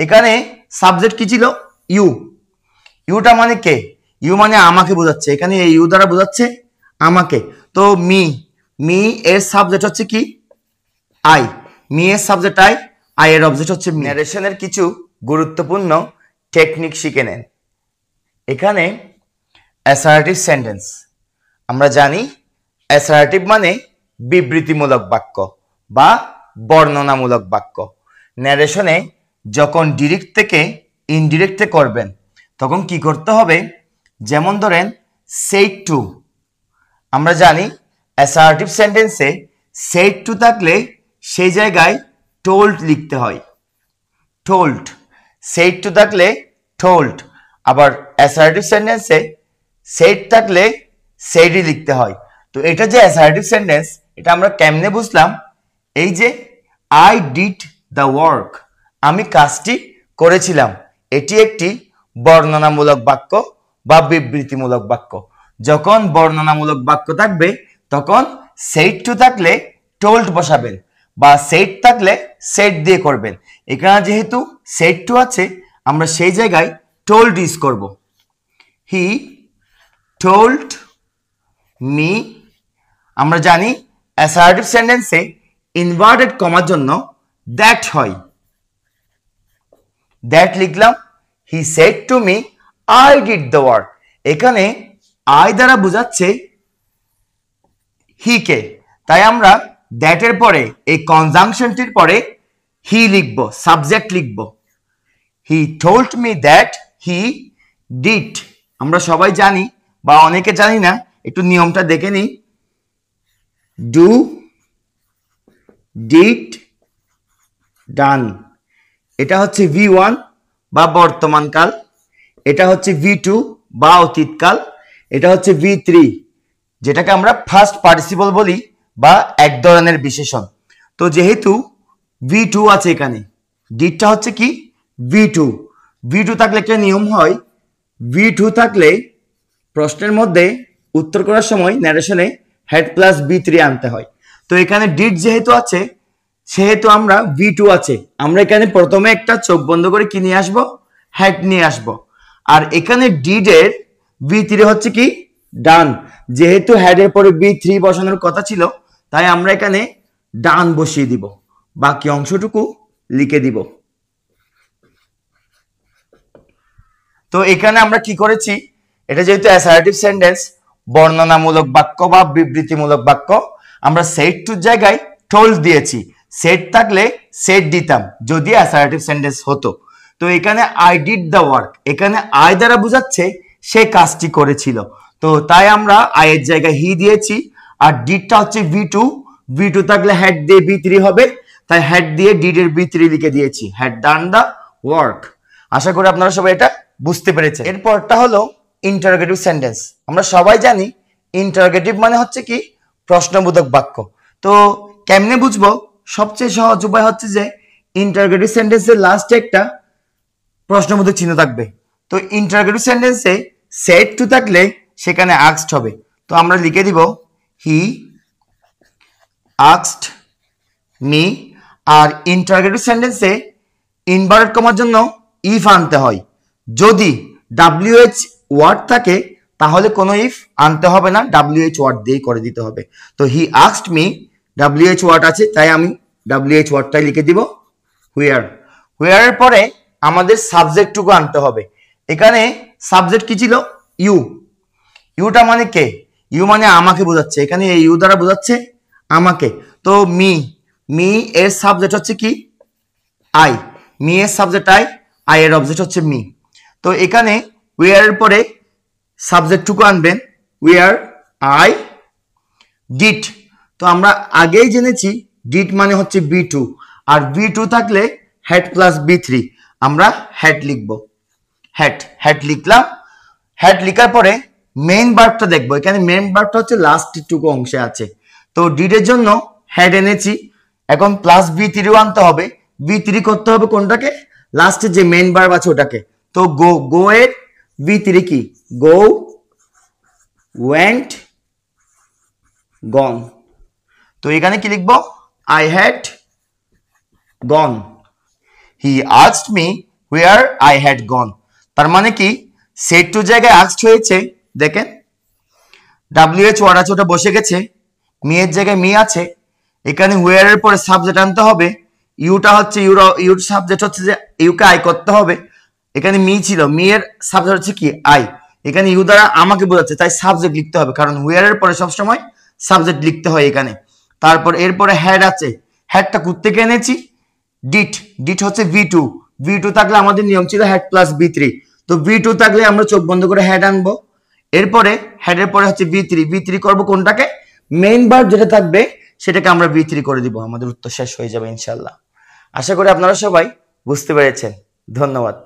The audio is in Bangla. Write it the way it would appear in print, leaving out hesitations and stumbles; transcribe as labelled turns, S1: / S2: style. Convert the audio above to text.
S1: এখানে সাবজেক্ট কি ছিল? ইউ। ইউটা মানে কে? ইউ মানে আমাকে বোঝাচ্ছে, এখানে এই ইউ দ্বারা বোঝাচ্ছে আমাকে। তো মি, মি এর সাবজেক্ট হচ্ছে কি? আই। মি এর সাবজেক্ট আই, আই এর অবজেক্ট হচ্ছে মি। ন্যারেশনের কিছু গুরুত্বপূর্ণ টেকনিক শিখে নেন। এখানে অ্যাসার্টিভ সেন্টেন্স, আমরা জানি অ্যাসার্টিভ মানে বিবৃতিমূলক বাক্য বা বর্ণনামূলক বাক্য। ন্যারেশনে যখন ডিরেক্ট থেকে ইনডিরেক্টে করবেন তখন কি করতে হবে? যেমন ধরেন said to, আমরা জানি অ্যাসার্টিভ সেন্টেন্সে said to থাকলে সেই জায়গায় told লিখতে হয়, told। said to থাকলে told। আবার অ্যাসার্টিভ সেন্টেন্সে said থাকলে saidই লিখতে হয়। তো এটা যে অ্যাসার্টিভ সেন্টেন্স, এটা আমরা কেমনে বুঝলাম? এই যে I did the work, আমি কাজটি করেছিলাম, এটি একটি বর্ণনামূলক বাক্য বা বিবৃতিমূলক বাক্য। যখন বর্ণনামূলক বাক্য থাকবে তখন said to থাকলে told বসাবেন বা said থাকলে said দিয়ে করবেন। এখানে যেহেতু said to আছে, আমরা সেই জায়গায় told ইউজ করব। হি told me। আমরা জানি অ্যাসার্টিভ সেন্টেন্সে ইনভার্টেড কমার জন্য দ্যাট হয়, দ্যাট লিখলাম। He said to me I did the work, এখানে আই দ্বারা বোঝাচ্ছে হি কে, তাই আমরা দ্যাটের পরে এই কনজাংশনটির পরে হি লিখব, সাবজেক্ট লিখব। He told me that he did. আমরা সবাই জানি বা অনেকে জানি না, একটু নিয়মটা দেখে নিই। ডু, ডিড, ডান, এটা হচ্ছে V1 বা বর্তমান কাল, এটা হচ্ছে V2 বা অতীতকাল, এটা হচ্ছে V3 যেটাকে আমরা ফার্স্ট পার্টিসিপল বলি বা এক ধরনের বিশেষণ। তো যেহেতু V2 আছে এখানে, ডিডটা হচ্ছে কি? V2। V2 থাকলে একটা নিয়ম হয়, V2 থাকলে প্রশ্নের মধ্যে উত্তর করার সময় ন্যারেশনে হেড প্লাস B3 আনতে হয়। তো এখানে ডিড যেহেতু আছে সেহেতু আমরা V2 আছে, আমরা এখানে প্রথমে একটা চোখ বন্ধ করে কি নিয়ে আসবো? হেড নিয়ে আসবো। আর এখানে ডিড এর V3 হচ্ছে কি? ডান। যেহেতু হেডের পরে B3 বসানোর কথা ছিল, তাই আমরা এখানে ডান বসিয়ে দিব, বাকি অংশটুকু লিখে দিব। তো এখানে আমরা কি করেছি? এটা যেহেতু অ্যাসার্টিভ সেন্টেন্স, বর্ণনামূলক বাক্য বা বিবৃতিমূলক বাক্য, আমরা said to জায়গায় told দিয়েছি। said থাকলে said দিতাম যদি অ্যাসার্টিভ সেন্টেন্স হতো। তো এখানে I did the work, এখানে I দ্বারা বোঝাচ্ছে সে কাজটি করেছিল, তো তাই আমরা I এর জায়গায় হি দিয়েছি। আর ডিডটা হচ্ছে V2, V2 থাকলে হেড দিয়ে B3 হবে, তাই হেড দিয়ে ডিড এর B3 লিখে দিয়েছি, হ্যাড ডান দ্য ওয়ার্ক। আশা করি আপনারা সবাই এটা বুঝতে পেরেছেন। এরপরটা হলো ইন্টারোগেটিভ সেন্টেন্স। আমরা সবাই জানি ইন্টারোগেটিভ মানে হচ্ছে কি? প্রশ্নবোধক বাক্য। তো কেমনে বুঝবো? সবচেয়ে সহজ উপায় হচ্ছে যে ইন্টারোগেটিভ সেন্টেন্সের লাস্টে একটা প্রশ্নবোধক চিহ্ন থাকবে। তো ইন্টারোগেটিভ সেন্টেন্সে সেড টু থাকলে সেখানে আস্কড হবে। তো আমরা লিখে দিব হি আস্কড মি। আর ইন্টারোগেটিভ সেন্টেন্সে ইনভার্টেড কমার জন্য ইফ আনতে হয়। যদি WH ওয়ার্ড থাকে তাহলে কোনো ইফ আনতে হবে না, WH ওয়ার্ড দিয়েই করে দিতে হবে। তো he asked me, WH word আছে তাই আমি WH ওয়ার্ডটাই লিখে দিব হুয়ার। হুয়ারের পরে আমাদের সাবজেক্টটুকু আনতে হবে। এখানে সাবজেক্ট কি ছিল? ইউ। ইউটা মানে কে? ইউ মানে আমাকে বোঝাচ্ছে, এখানে এই ইউ দ্বারা বোঝাচ্ছে আমাকে। তো মি, মি এর সাবজেক্ট হচ্ছে কি? আই। মি এর সাবজেক্ট আই, আই এর অবজেক্ট হচ্ছে মি। তো এখানে ওয়ার এর পরে সাবজেক্টটুকু আনবেন, ওয়ার আই ডিড। তো আমরা আগেই জেনেছি ডিড মানে হচ্ছে B2, আর B2 থাকলে হেড প্লাস B3, আমরা হেড লিখব, হেড। হেড লিখলাম। হেড লিখার পরে মেইন ভার্বটা দেখবো। এখানে মেইন ভার্বটা হচ্ছে লাস্টটুকু অংশে আছে। তো ডিডের জন্য হেড এনেছি, এখন প্লাস B3 আনতে হবে। B3 করতে হবে কোনটাকে? লাস্টে যে মেইন ভার্ব আছে ওটাকে। তো গো, গো এর B3 কি? গো, ওয়েন্ট, গন। তো এখানে কি লিখবো? I had gone. He asked me where I had gone। তার মানে কি said to জায়গায় asked হয়েছে, দেখেন WH ওয়ার্ড আছে ওটা বসে গেছে, মি এর জায়গায় মি আছে, এখানে where এর পরে সাবজেক্ট আনতে হবে, ইউটা হচ্ছে ইউর সাবজেক্ট হচ্ছে যে ইউকে আই করতে হবে, এখানে মি ছিল, মি এর সাবজেক্ট হচ্ছে কি আই, এখানে ইউ দ্বারা আমাকে বোঝাচ্ছে, তাই সাবজেক্ট লিখতে হবে, কারণ where এর পরে সবসময় সাবজেক্ট লিখতে হয় এখানে। তারপর এরপরে হ্যাড আছে, হ্যাডটা কোত্থেকে এনেছি, ডিট হচ্ছে ভি টু থাকলে আমাদের নিয়ম ছিল হ্যাড প্লাস ভি3, তো ভি2 থাকলে আমরা চোখ বন্ধ করে হ্যাড আনবো, এরপরে হেডের পরে হচ্ছে ভি3 করবো কোনটাকে, মেইন ভার্ব যেটা থাকবে সেটাকে আমরা ভি3 করে দিব, আমাদের উত্তর শেষ হয়ে যাবে ইনশাআল্লাহ। আশা করি আপনারা সবাই বুঝতে পেরেছেন, ধন্যবাদ।